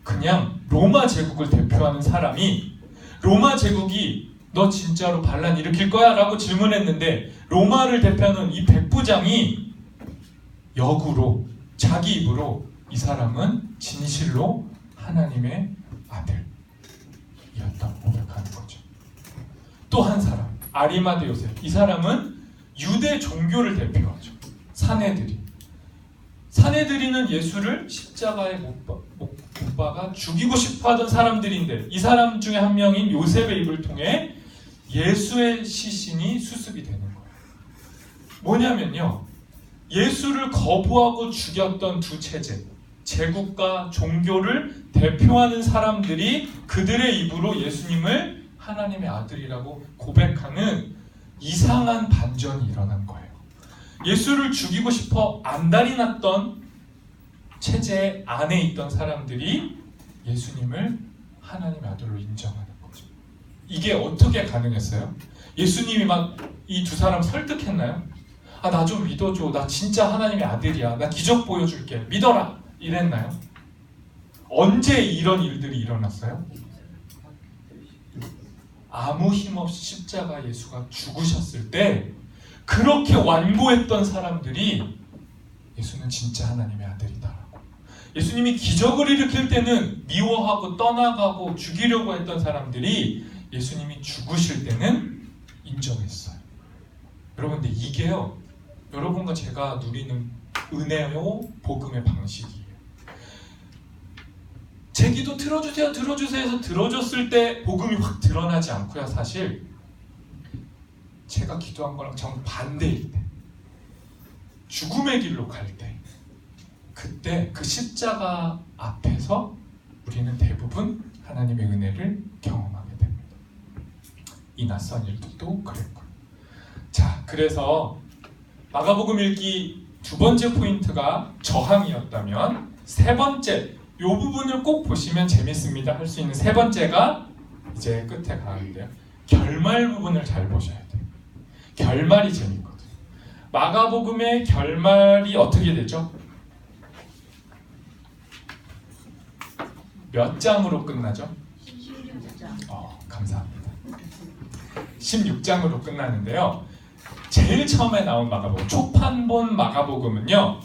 그냥 로마 제국을 대표하는 사람이 로마 제국이 너 진짜로 반란 일으킬 거야? 라고 질문했는데 로마를 대표하는 이 백부장이 역으로 자기 입으로 이 사람은 진실로 하나님의 아들이었다고 고백하는 거죠. 또 한 사람 아리마대 요셉. 이 사람은 유대 종교를 대표하죠. 사내들이는 예수를 십자가에 못 박아 죽이고 싶어하던 사람들인데 이 사람 중에 한 명인 요셉의 입을 통해 예수의 시신이 수습이 되는 거예요. 뭐냐면요, 예수를 거부하고 죽였던 두 체제, 제국과 종교를 대표하는 사람들이 그들의 입으로 예수님을 하나님의 아들이라고 고백하는 이상한 반전이 일어난 거예요. 예수를 죽이고 싶어 안달이 났던 체제 안에 있던 사람들이 예수님을 하나님의 아들로 인정하는 거죠. 이게 어떻게 가능했어요? 예수님이 막 이 두 사람 설득했나요? 아, 나 좀 믿어줘. 나 진짜 하나님의 아들이야. 나 기적 보여줄게. 믿어라. 이랬나요? 언제 이런 일들이 일어났어요? 아무 힘없이 십자가 예수가 죽으셨을 때 그렇게 완고했던 사람들이 예수는 진짜 하나님의 아들이다라고. 예수님이 기적을 일으킬 때는 미워하고 떠나가고 죽이려고 했던 사람들이 예수님이 죽으실 때는 인정했어요. 여러분, 근데 이게요, 여러분과 제가 누리는 은혜요 복음의 방식이에요. 제 기도 들어주세요 해서 들어줬을 때 복음이 확 드러나지 않고요. 사실 제가 기도한 거랑 정반대일 때, 죽음의 길로 갈 때, 그때 그 십자가 앞에서 우리는 대부분 하나님의 은혜를 경험하게 됩니다. 이 낯선 일들도 그랬고요. 자, 그래서 마가복음 읽기 두 번째 포인트가 저항이었다면, 세 번째, 이 부분을 꼭 보시면 재밌습니다. 할 수 있는 세 번째가 이제 끝에 가는데요. 결말 부분을 잘 보셔야 돼요. 결말이 재밌거든요. 마가복음의 결말이 어떻게 되죠? 몇 장으로 끝나죠? 16장. 감사합니다. 16장으로 끝나는데요. 제일 처음에 나온 마가복음, 초판본 마가복음은요,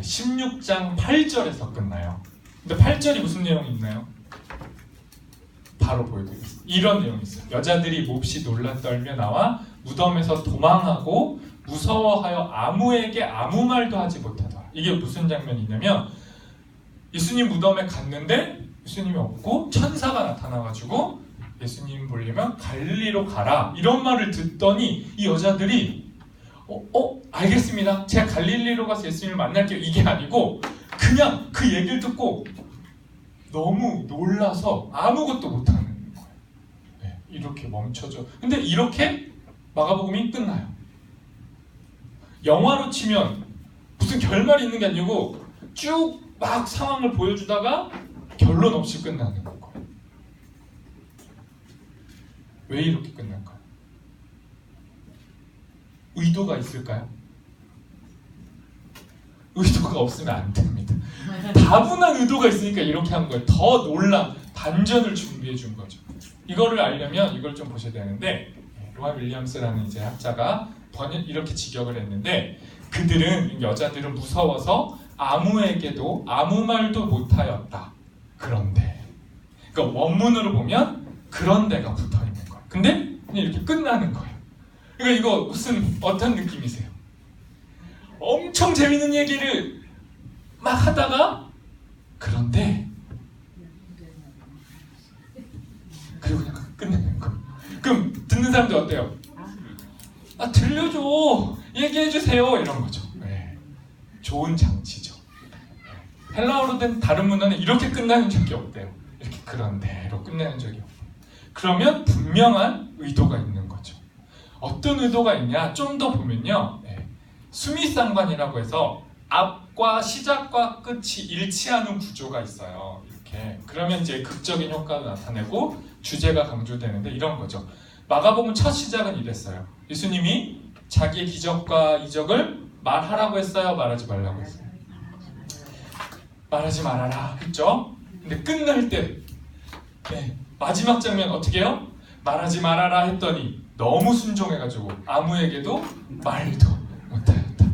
16장 8절에서 끝나요. 근데 8절이 무슨 내용이 있나요? 바로 보여드리겠습니다. 이런 내용이 있어요. 여자들이 몹시 놀라 떨며 나와 무덤에서 도망하고 무서워하여 아무에게 아무 말도 하지 못하더라. 이게 무슨 장면이냐면, 예수님 무덤에 갔는데 예수님이 없고 천사가 나타나가지고 예수님 보려면 갈릴리로 가라, 이런 말을 듣더니 이 여자들이 알겠습니다. 제가 갈릴리로 가서 예수님을 만날게요. 이게 아니고 그냥 그 얘기를 듣고 너무 놀라서 아무것도 못하는 거예요. 네, 이렇게 멈춰져. 근데 이렇게 마가복음이 끝나요. 영화로 치면 무슨 결말이 있는 게 아니고 쭉 막 상황을 보여주다가 결론 없이 끝나는 거예요. 왜 이렇게 끝날까요? 의도가 있을까요? 의도가 없으면 안 됩니다. 다분한 의도가 있으니까 이렇게 한 거예요. 더 놀람, 반전을 준비해 준 거죠. 이거를 알려면 이걸 좀 보셔야 되는데, 로한 윌리엄스라는 이제 학자가 이렇게 직역을 했는데, 그들은, 여자들은 무서워서 아무에게도 아무 말도 못하였다. 그런데, 그러니까 원문으로 보면 그런데가 붙어 있는 거예요. 근데 그냥 이렇게 끝나는 거예요. 그러니까 이거 무슨 어떤 느낌이세요? 엄청 재밌는 얘기를 막 하다가 그런데 그리고 그냥 끝내는 거. 그럼 듣는 사람들 어때요? 아, 들려줘, 얘기해주세요, 이런 거죠. 네. 좋은 장치죠. 헬라어로 된 다른 문화는 이렇게 끝나는 적이 없대요. 이렇게 그런데로 끝내는 적이 없대요. 그러면 분명한 의도가 있는 거죠. 어떤 의도가 있냐? 좀 더 보면요, 수미상관이라고 해서 앞과 시작과 끝이 일치하는 구조가 있어요. 이렇게. 그러면 이제 극적인 효과가 나타내고 주제가 강조되는데, 이런 거죠. 마가복음 첫 시작은 이랬어요. 예수님이 자기의 기적과 이적을 말하라고 했어요? 말하지 말라고 했어요? 말하지 말아라 했죠? 근데 끝날 때 마지막 장면 어떻게 해요? 말하지 말아라 했더니 너무 순종해가지고 아무에게도 말도 못하였다.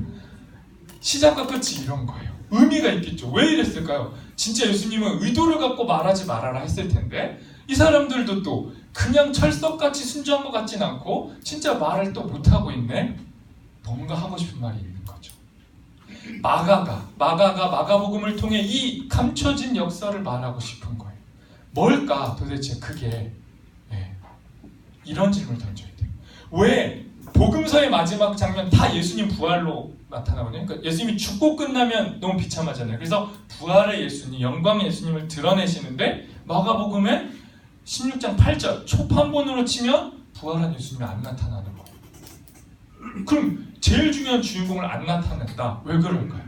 시작과 끝이 이런 거예요. 의미가 있겠죠. 왜 이랬을까요? 진짜 예수님은 의도를 갖고 말하지 말아라 했을 텐데 이 사람들도 또 그냥 철석같이 순종한 것 같진 않고 진짜 말을 또 못하고 있네. 뭔가 하고 싶은 말이 있는 거죠. 마가가 마가복음을 통해 이 감춰진 역사를 말하고 싶은 거예요. 뭘까 도대체 그게 이런 질문을 던져야 돼요. 왜 복음서의 마지막 장면 다 예수님 부활로 나타나거든요. 그러니까 예수님이 죽고 끝나면 너무 비참하잖아요. 그래서 부활의 예수님, 영광의 예수님을 드러내시는데 마가복음에 16장 8절 초판본으로 치면 부활한 예수님이 안 나타나는 거예요. 그럼 제일 중요한 주인공을 안 나타낸다. 왜 그럴까요?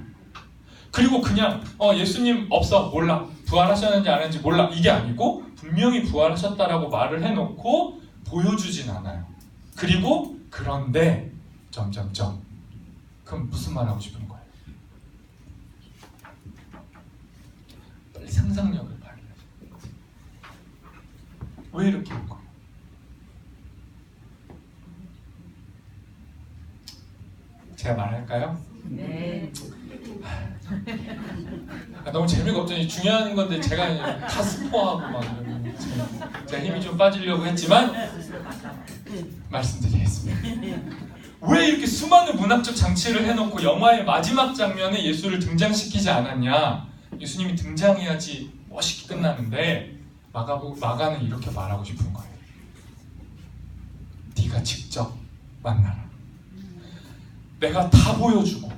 그리고 그냥 예수님 없어 몰라 부활하셨는지 안 했는지 몰라 이게 아니고 분명히 부활하셨다라고 말을 해놓고 보여주진 않아요. 그리고 그런데 점점점 그럼 무슨 말 하고 싶은 거예요? 빨리 상상력을 발휘해. 왜 이렇게 한 거예요? 제가 말할까요? 네. 너무 재미가 없더니 중요한 건데 제가 다 스포하고 막 이러면 제가 힘이 좀 빠지려고 했지만 말씀드리겠습니다. 왜 이렇게 수많은 문학적 장치를 해놓고 영화의 마지막 장면에 예수를 등장시키지 않았냐? 예수님이 등장해야지 멋있게 끝나는데 마가는 이렇게 말하고 싶은 거예요. 네가 직접 만나라. 내가 다 보여주고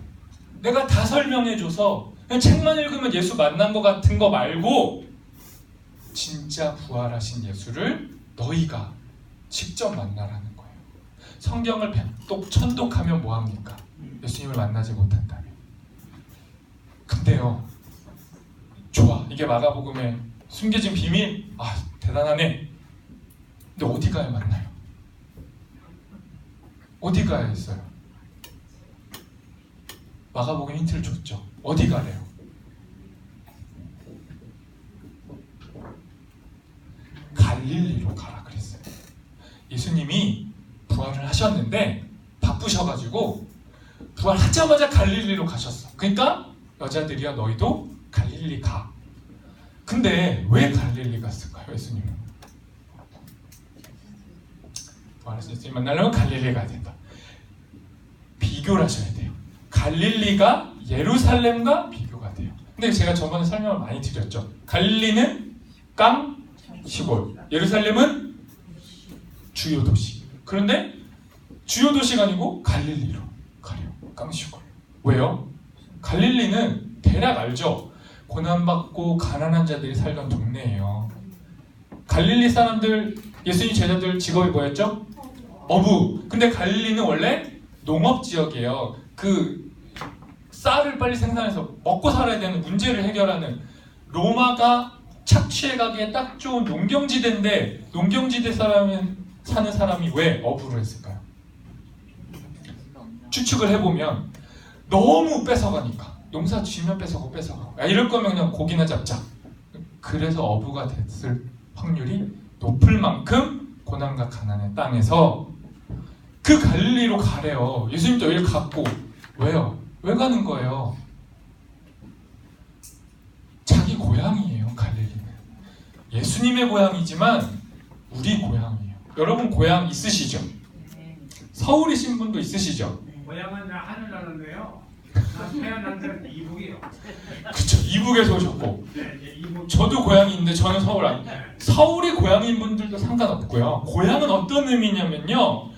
내가 다 설명해줘서 그냥 책만 읽으면 예수 만난 것 같은 거 말고 진짜 부활하신 예수를 너희가 직접 만나라는 거예요. 성경을 천독하면 뭐합니까? 예수님을 만나지 못한다면. 근데요, 좋아, 이게 마가복음의 숨겨진 비밀, 대단하네. 근데 어디 가야 만나요? 어디 가야 했어요? 마가복음 힌트를 줬죠. 어디 가래요? 갈릴리로 가라 그랬어요. 예수님이 부활을 하셨는데 바쁘셔가지고 부활하자마자 갈릴리로 가셨어. 그러니까 여자들이야 너희도 갈릴리 가. 근데 왜 갈릴리 갔을까요? 예수님은 부활하신 예수님 만나려면 갈릴리 가야 된다. 비교를 하셔야 돼요. 갈릴리가 예루살렘과 비교가 돼요. 근데 제가 저번에 설명을 많이 드렸죠. 갈릴리는 깡 시골, 예루살렘은 주요 도시. 그런데 주요 도시가 아니고 갈릴리로 가래요. 깡 시골. 왜요? 갈릴리는 대략 알죠? 고난받고 가난한 자들이 살던 동네예요. 갈릴리 사람들, 예수님 제자들 직업이 뭐였죠? 어부. 근데 갈릴리는 원래 농업 지역이에요. 그 쌀을 빨리 생산해서 먹고 살아야 되는 문제를 해결하는 로마가 착취해가기에 딱 좋은 농경지대인데 농경지대 사는 사람이 왜 어부를 했을까요? 추측을 해보면 너무 뺏어가니까 농사 지면 뺏어가고 이럴 거면 그냥 고기나 잡자. 그래서 어부가 됐을 확률이 높을 만큼 고난과 가난의 땅에서 그 갈릴리로 가래요. 예수님도 여기를 갔고. 왜요? 왜 가는 거예요? 자기 고향이에요. 갈릴리는 예수님의 고향이지만 우리 고향이에요. 여러분 고향 있으시죠? 서울이신 분도 있으시죠? 고향은 하늘 나는데요. 태어난 데는 이북이요. 그쵸, 이북에서 오셨고. 네, 이북. 저도 고향이 있는데 저는 서울 서울이 고향인 분들도 상관없고요. 고향은 어떤 의미냐면요,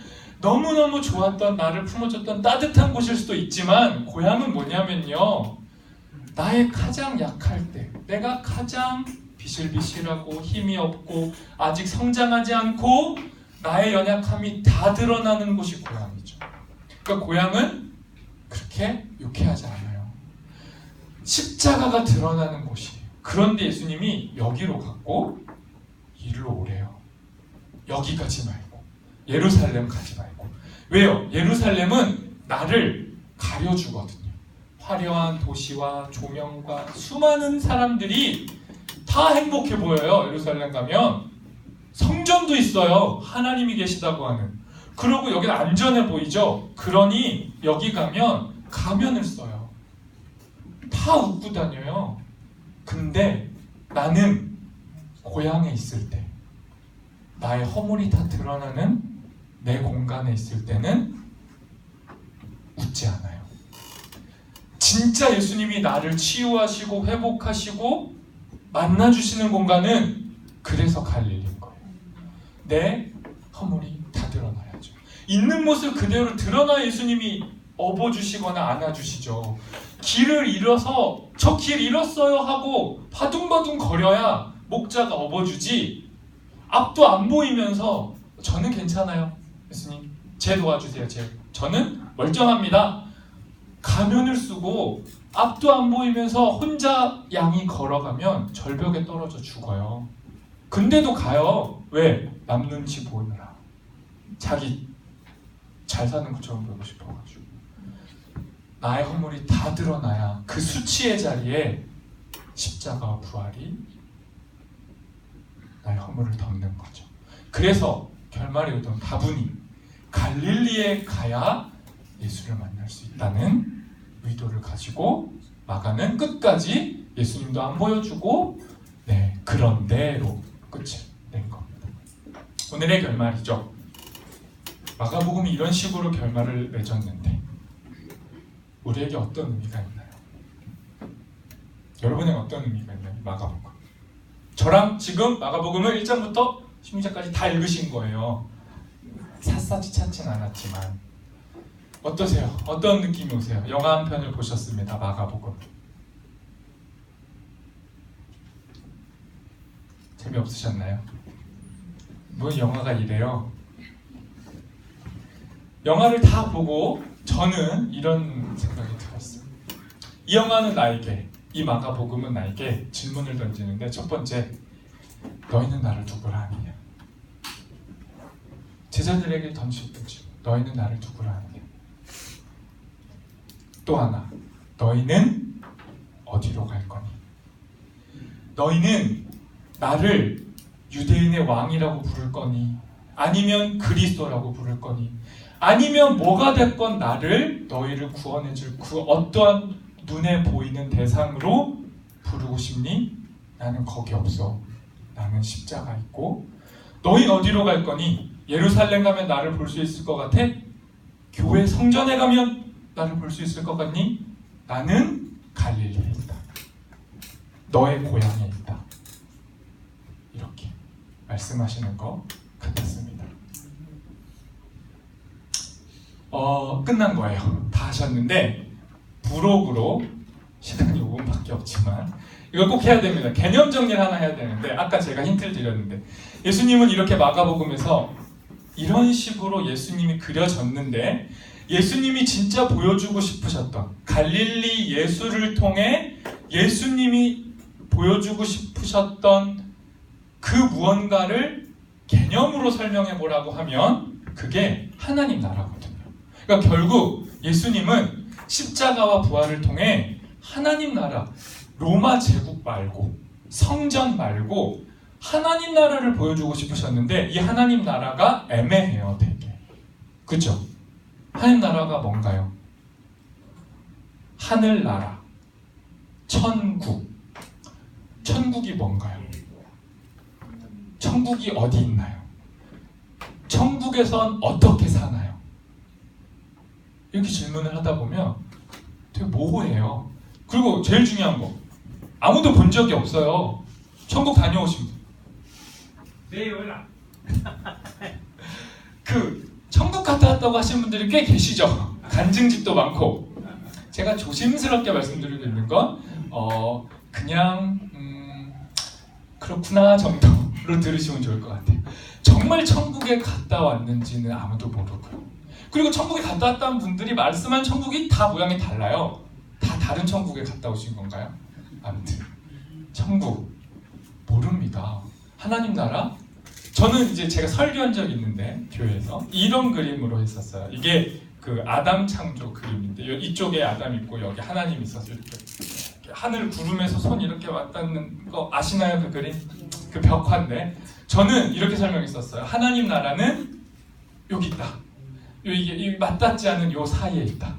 너무너무 좋았던, 나를 품어줬던 따뜻한 곳일 수도 있지만 고향은 뭐냐면요, 나의 가장 약할 때, 내가 가장 비실비실하고 힘이 없고 아직 성장하지 않고 나의 연약함이 다 드러나는 곳이 고향이죠. 그러니까 고향은 그렇게 유쾌하지 않아요. 십자가가 드러나는 곳이에요. 그런데 예수님이 여기로 갔고 이리로 오래요. 여기 가지 말고. 예루살렘 가지 말고. 왜요? 예루살렘은 나를 가려주거든요. 화려한 도시와 조명과 수많은 사람들이 다 행복해 보여요. 예루살렘 가면 성전도 있어요. 하나님이 계시다고 하는. 그리고 여기는 안전해 보이죠. 그러니 여기 가면 가면을 써요. 다 웃고 다녀요. 근데 나는 고향에 있을 때, 나의 허물이 다 드러나는 내 공간에 있을 때는 웃지 않아요. 진짜 예수님이 나를 치유하시고 회복하시고 만나주시는 공간은 그래서 갈릴리인 거예요. 내 허물이 다 드러나야죠. 있는 모습 그대로 드러나 예수님이 업어주시거나 안아주시죠. 길을 잃어서 저 길 잃었어요 하고 바둥바둥 거려야 목자가 업어주지, 앞도 안 보이면서 저는 괜찮아요 예수님 제 도와주세요, 저는 멀쩡합니다, 가면을 쓰고 앞도 안 보이면서 혼자 양이 걸어가면 절벽에 떨어져 죽어요. 근데도 가요. 왜? 남 눈치 보느라, 자기 잘 사는 것처럼 보고 싶어가지고. 나의 허물이 다 드러나야 그 수치의 자리에 십자가와 부활이 나의 허물을 덮는 거죠. 그래서 결말의 의도는 다분히 갈릴리에 가야 예수를 만날 수 있다는 의도를 가지고 마가는 끝까지 예수님도 안 보여주고 그런 대로 끝을 낸 겁니다. 오늘의 결말이죠. 마가복음이 이런 식으로 결말을 맺었는데 우리에게 어떤 의미가 있나요? 여러분에게 어떤 의미가 있나요? 마가복음. 저랑 지금 마가복음을 1장부터 16장까지 다 읽으신 거예요. 샅샅이 찾진 않았지만 어떠세요? 어떤 느낌이 오세요? 영화 한 편을 보셨습니다. 마가복음. 재미없으셨나요? 뭐 영화가 이래요. 영화를 다 보고 저는 이런 생각이 들었어요. 이 영화는 나에게, 이 마가복음은 나에게 질문을 던지는데, 첫 번째, 너희는 나를 누구라 하느냐? 제자들에게 던졌던 질문, 너희는 나를 누구라 하느냐? 또 하나, 너희는 어디로 갈 거니? 너희는 나를 유대인의 왕이라고 부를 거니? 아니면 그리스도라고 부를 거니? 아니면 뭐가 됐건 나를, 너희를 구원해줄 그 어떠한 눈에 보이는 대상으로 부르고 싶니? 나는 거기 없어. 나는 십자가 있고. 너희는 어디로 갈 거니? 예루살렘 가면 나를 볼 수 있을 것 같아? 교회 성전에 가면 나를 볼 수 있을 것 같니? 나는 갈릴리에 있다. 너의 고향에 있다. 이렇게 말씀하시는 것 같았습니다. 끝난 거예요. 다 하셨는데 부록으로 시간이 5분밖에 없지만 이걸 꼭 해야 됩니다. 개념 정리를 하나 해야 되는데, 아까 제가 힌트를 드렸는데 예수님은 이렇게 마가복음에서 이런 식으로 예수님이 그려졌는데, 예수님이 진짜 보여주고 싶으셨던, 갈릴리 예수를 통해 예수님이 보여주고 싶으셨던 그 무언가를 개념으로 설명해 보라고 하면 그게 하나님 나라거든요. 그러니까 결국 예수님은 십자가와 부활을 통해 하나님 나라, 로마 제국 말고 성전 말고 하나님 나라를 보여주고 싶으셨는데, 이 하나님 나라가 애매해요, 되게. 그죠? 하나님 나라가 뭔가요? 하늘나라, 천국. 천국이 뭔가요? 천국이 어디 있나요? 천국에선 어떻게 사나요? 이렇게 질문을 하다 보면 되게 모호해요. 그리고 제일 중요한 거, 아무도 본 적이 없어요. 천국 다녀오신 분. 네, 연락. 천국 갔다 왔다고 하시는 분들이 꽤 계시죠. 간증집도 많고. 제가 조심스럽게 말씀드리고 있는 건 그냥 그렇구나 정도로 들으시면 좋을 것 같아요. 정말 천국에 갔다 왔는지는 아무도 모르고요. 그리고 천국에 갔다 왔다는 분들이 말씀한 천국이 다 모양이 달라요. 다 다른 천국에 갔다 오신 건가요? 아무튼 천국 모릅니다. 하나님 나라 저는 이제 제가 설교한 적이 있는데 교회에서 이런 그림으로 했었어요. 이게 그 아담 창조 그림인데 이쪽에 아담 있고 여기 하나님 있어서 이렇게 하늘 구름에서 손 이렇게 왔다는 거 아시나요? 그 그림? 그 벽화인데 저는 이렇게 설명했었어요. 하나님 나라는 여기 있다. 이게 맞닿지 않은 요 사이에 있다.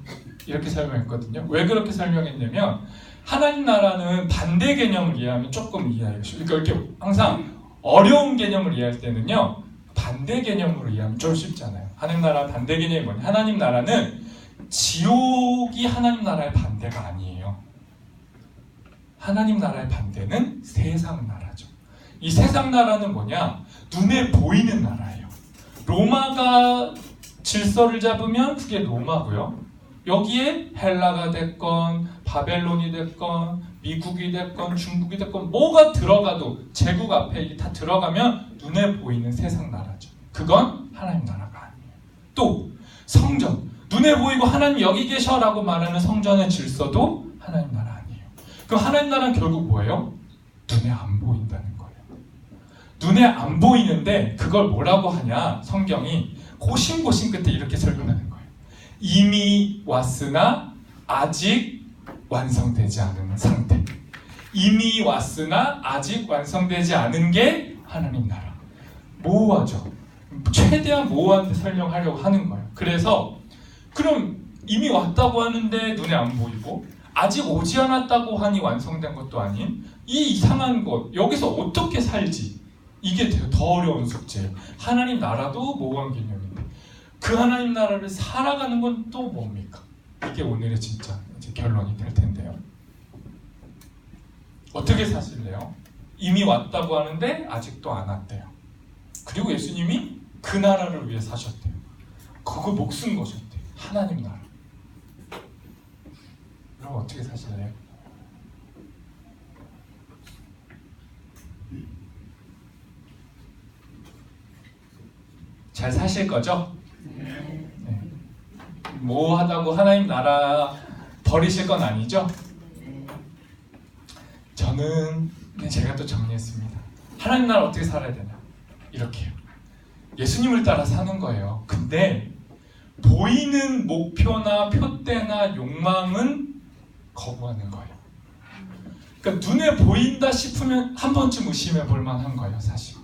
이렇게 설명했거든요. 왜 그렇게 설명했냐면 하나님 나라는 반대 개념을 이해하면 조금 이해하기 쉽죠. 그러니까 이렇게 항상 어려운 개념을 이해할 때는요 반대 개념으로 이해하면 좀 쉽잖아요. 하나님 나라 반대 개념이 뭐냐? 하나님 나라는 지옥이 하나님 나라의 반대가 아니에요. 하나님 나라의 반대는 세상 나라죠. 이 세상 나라는 뭐냐? 눈에 보이는 나라예요. 로마가 질서를 잡으면 그게 로마고요. 여기에 헬라가 됐건 바벨론이 됐건 미국이 됐건 중국이 됐건 뭐가 들어가도 제국 앞에 다 들어가면 눈에 보이는 세상 나라죠. 그건 하나님 나라가 아니에요. 또 성전, 눈에 보이고 하나님 여기 계셔라고 말하는 성전의 질서도 하나님 나라 아니에요. 그럼 하나님 나라는 결국 뭐예요? 눈에 안 보인다는 거예요. 눈에 안 보이는데 그걸 뭐라고 하냐? 성경이 고심고심 끝에 이렇게 설명하는 거예요. 이미 왔으나 아직 완성되지 않은 상태. 이미 왔으나 아직 완성되지 않은 게 하나님 나라. 모호하죠. 최대한 모호한테 설명하려고 하는 거예요. 그래서 그럼 이미 왔다고 하는데 눈에 안 보이고 아직 오지 않았다고 하니 완성된 것도 아닌 이 이상한 것 여기서 어떻게 살지? 이게 더 어려운 숙제예요. 하나님 나라도 모호한 개념인데 그 하나님 나라를 살아가는 건 또 뭡니까? 이게 오늘의 진짜 이제 결론이 될 텐데요. 어떻게 사실래요? 이미 왔다고 하는데 아직도 안 왔대요. 그리고 예수님이 그 나라를 위해 사셨대요. 그거 목숨 거셨대요. 하나님 나라. 그럼 어떻게 사실래요? 잘 사실 거죠? 네. 모호하다고 하나님 나라 버리실 건 아니죠? 저는 제가 또 정리했습니다. 하나님 나라 어떻게 살아야 되냐? 이렇게요. 예수님을 따라 사는 거예요. 근데 보이는 목표나 표대나 욕망은 거부하는 거예요. 그러니까 눈에 보인다 싶으면 한 번쯤 의심해 볼 만한 거예요, 사실.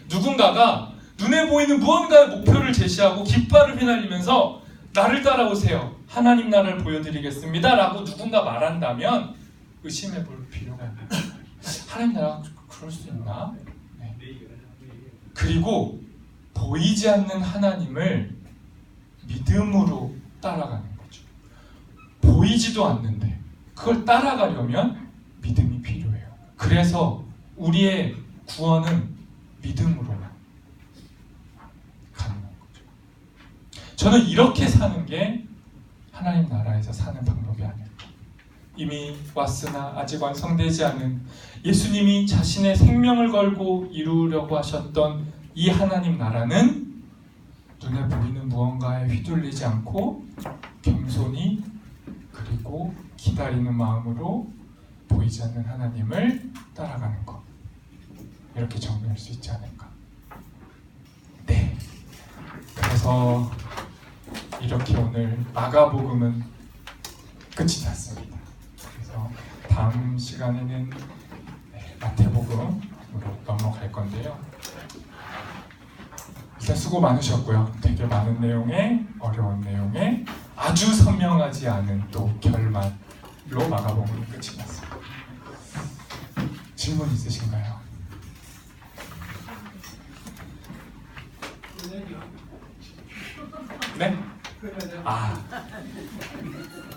누군가가 눈에 보이는 무언가의 목표를 제시하고 깃발을 휘날리면서 나를 따라오세요. 하나님 나라를 보여드리겠습니다. 라고 누군가 말한다면 의심해 볼 필요가 있는 거예요. 하나님 나라가 그럴 수 있나? 네. 그리고 보이지 않는 하나님을 믿음으로 따라가는 거죠. 보이지도 않는데 그걸 따라가려면 믿음이 필요해요. 그래서 우리의 구원은 믿음으로만 가능한 거죠. 저는 이렇게 사는 게 하나님 나라에서 사는 방법이 아닐까. 이미 왔으나 아직 완성되지 않은 예수님이 자신의 생명을 걸고 이루려고 하셨던 이 하나님 나라는 눈에 보이는 무언가에 휘둘리지 않고 겸손히 그리고 기다리는 마음으로 보이지 않는 하나님을 따라가는 것. 이렇게 정리할 수 있지 않을까. 네. 그래서 이렇게 오늘 마가복음은 끝이 났습니다. 그래서 다음 시간에는 마태복음으로 넘어갈 건데요. 일단 수고 많으셨고요. 되게 많은 내용에 어려운 내용에 아주 선명하지 않은 또 결말로 마가복음이 끝이 났습니다. 질문 있으신가요? 네?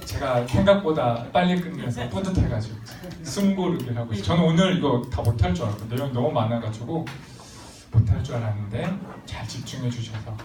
제가 생각보다 빨리 끝내서 뿌듯해가지고 숨고르기를 하고 있어요. 저는 오늘 이거 다 못할 줄 알았거든요. 내용 너무 많아가지고 못할 줄 알았는데 잘 집중해 주셔서